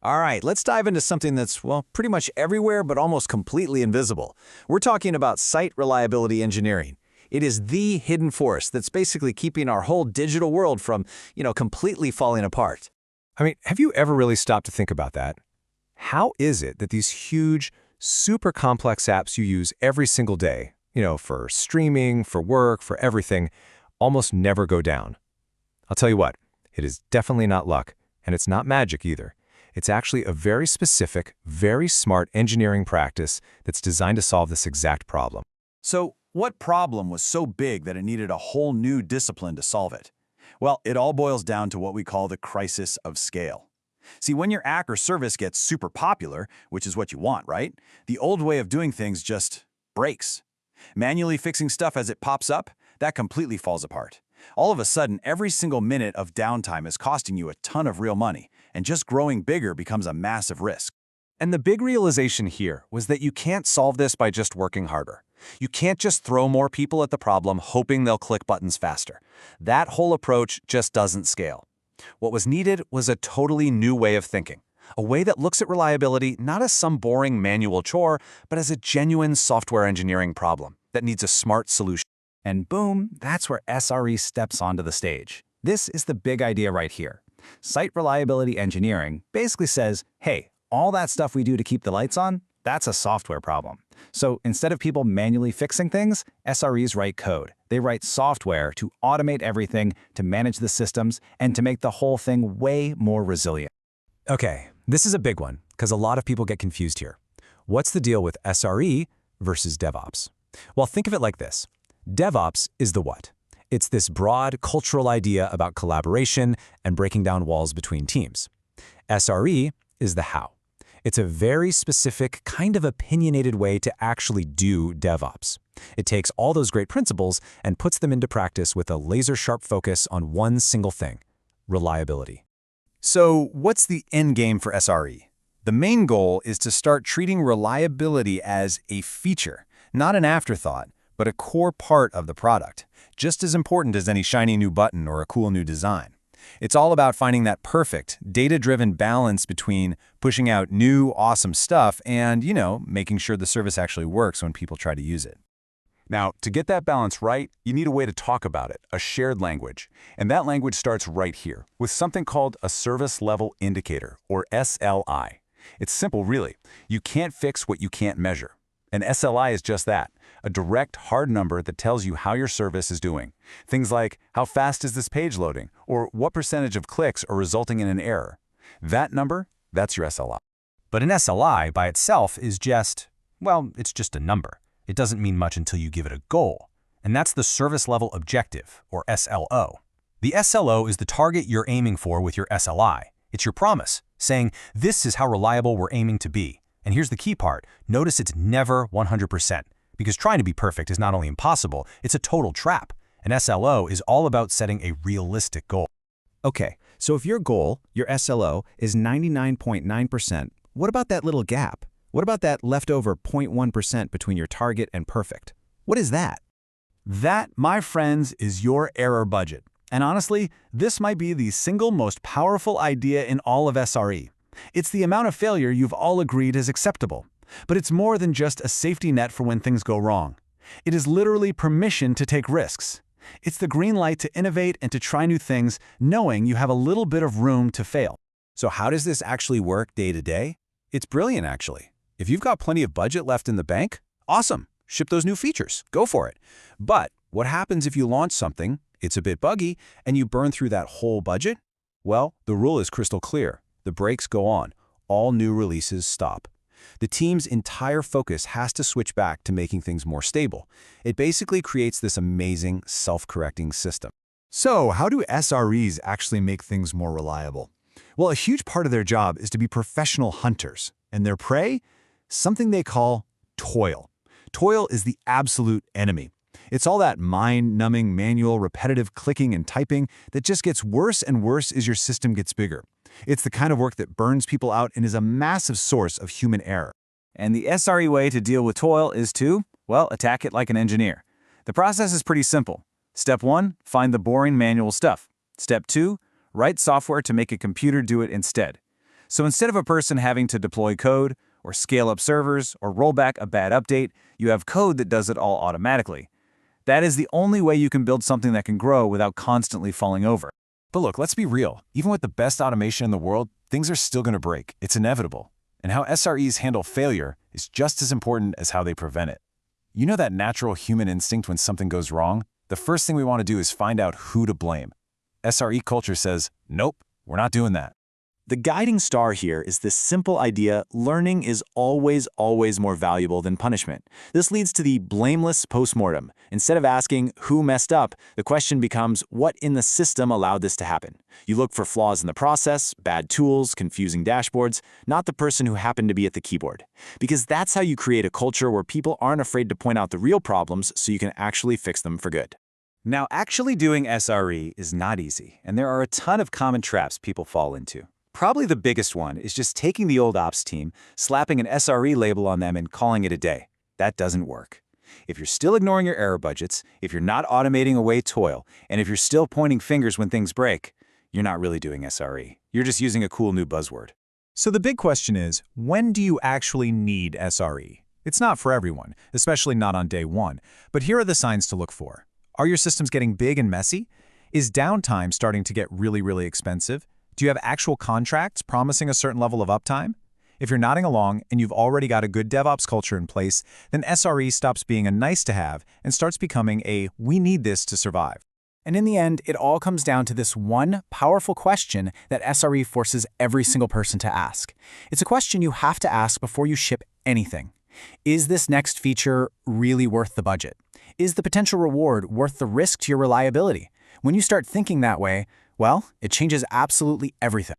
All right, let's dive into something that's, well, pretty much everywhere but almost completely invisible. We're talking about site reliability engineering. It is the hidden force that's basically keeping our whole digital world from, completely falling apart. I mean, have you ever really stopped to think about that? How is it that these huge, super complex apps you use every single day, for streaming, for work, for everything, almost never go down? I'll tell you what, it is definitely not luck, and it's not magic either. It's actually a very specific, very smart engineering practice that's designed to solve this exact problem. So, what problem was so big that it needed a whole new discipline to solve it? Well, it all boils down to what we call the crisis of scale. See, when your app or service gets super popular, which is what you want, right? The old way of doing things just breaks. Manually fixing stuff as it pops up, that completely falls apart. All of a sudden, every single minute of downtime is costing you a ton of real money, and just growing bigger becomes a massive risk. And the big realization here was that you can't solve this by just working harder. You can't just throw more people at the problem hoping they'll click buttons faster. That whole approach just doesn't scale. What was needed was a totally new way of thinking, a way that looks at reliability not as some boring manual chore, but as a genuine software engineering problem that needs a smart solution. And boom, that's where SRE steps onto the stage. This is the big idea right here. Site reliability engineering basically says, hey, all that stuff we do to keep the lights on, that's a software problem. So instead of people manually fixing things, SREs write code. They write software to automate everything, to manage the systems, and to make the whole thing way more resilient. Okay, this is a big one, because a lot of people get confused here. What's the deal with SRE versus DevOps? Well, think of it like this. DevOps is the what? It's this broad cultural idea about collaboration and breaking down walls between teams. SRE is the how. It's a very specific, kind of opinionated way to actually do DevOps. It takes all those great principles and puts them into practice with a laser-sharp focus on one single thing: reliability. So, what's the end game for SRE? The main goal is to start treating reliability as a feature, not an afterthought, but a core part of the product, just as important as any shiny new button or a cool new design. It's all about finding that perfect, data-driven balance between pushing out new, awesome stuff and, making sure the service actually works when people try to use it. Now, to get that balance right, you need a way to talk about it, a shared language. And that language starts right here, with something called a Service Level Indicator, or SLI. It's simple, really. You can't fix what you can't measure. An SLI is just that, a direct, hard number that tells you how your service is doing. Things like, how fast is this page loading, or what percentage of clicks are resulting in an error. That number, that's your SLI. But an SLI by itself is just, it's just a number. It doesn't mean much until you give it a goal. And that's the Service Level Objective, or SLO. The SLO is the target you're aiming for with your SLI. It's your promise, saying, this is how reliable we're aiming to be. And here's the key part. Notice it's never 100%, because trying to be perfect is not only impossible, it's a total trap. An SLO is all about setting a realistic goal. Okay, so if your goal, your SLO, is 99.9%, what about that little gap? What about that leftover 0.1% between your target and perfect? What is that? That, my friends, is your error budget. And honestly, this might be the single most powerful idea in all of SRE. It's the amount of failure you've all agreed is acceptable. But it's more than just a safety net for when things go wrong. It is literally permission to take risks. It's the green light to innovate and to try new things, knowing you have a little bit of room to fail. So how does this actually work day to day? It's brilliant, actually. If you've got plenty of budget left in the bank, awesome. Ship those new features. Go for it. But what happens if you launch something, it's a bit buggy, and you burn through that whole budget? Well, the rule is crystal clear. The brakes go on. All new releases stop. The team's entire focus has to switch back to making things more stable. It basically creates this amazing self-correcting system. So, how do SREs actually make things more reliable? Well, a huge part of their job is to be professional hunters, and their prey? Something they call toil. Toil is the absolute enemy. It's all that mind-numbing, manual, repetitive clicking and typing that just gets worse and worse as your system gets bigger. It's the kind of work that burns people out and is a massive source of human error. And the SRE way to deal with toil is to, attack it like an engineer. The process is pretty simple. Step 1, find the boring manual stuff. Step 2, write software to make a computer do it instead. So instead of a person having to deploy code, or scale up servers, or roll back a bad update, you have code that does it all automatically. That is the only way you can build something that can grow without constantly falling over. But look, let's be real. Even with the best automation in the world, things are still going to break. It's inevitable. And how SREs handle failure is just as important as how they prevent it. You know that natural human instinct when something goes wrong? The first thing we want to do is find out who to blame. SRE culture says, nope, we're not doing that. The guiding star here is this simple idea: learning is always more valuable than punishment. This leads to the blameless postmortem. Instead of asking who messed up, the question becomes what in the system allowed this to happen. You look for flaws in the process, bad tools, confusing dashboards, not the person who happened to be at the keyboard. Because that's how you create a culture where people aren't afraid to point out the real problems so you can actually fix them for good. Now, actually doing SRE is not easy, and there are a ton of common traps people fall into. Probably the biggest one is just taking the old ops team, slapping an SRE label on them and calling it a day. That doesn't work. If you're still ignoring your error budgets, if you're not automating away toil, and if you're still pointing fingers when things break, you're not really doing SRE. You're just using a cool new buzzword. So the big question is, when do you actually need SRE? It's not for everyone, especially not on day one. But here are the signs to look for. Are your systems getting big and messy? Is downtime starting to get really expensive? Do you have actual contracts promising a certain level of uptime? If you're nodding along and you've already got a good DevOps culture in place, then SRE stops being a nice-to-have and starts becoming a we need this to survive. And in the end, it all comes down to this one powerful question that SRE forces every single person to ask. It's a question you have to ask before you ship anything. Is this next feature really worth the budget? Is the potential reward worth the risk to your reliability? When you start thinking that way, well, it changes absolutely everything.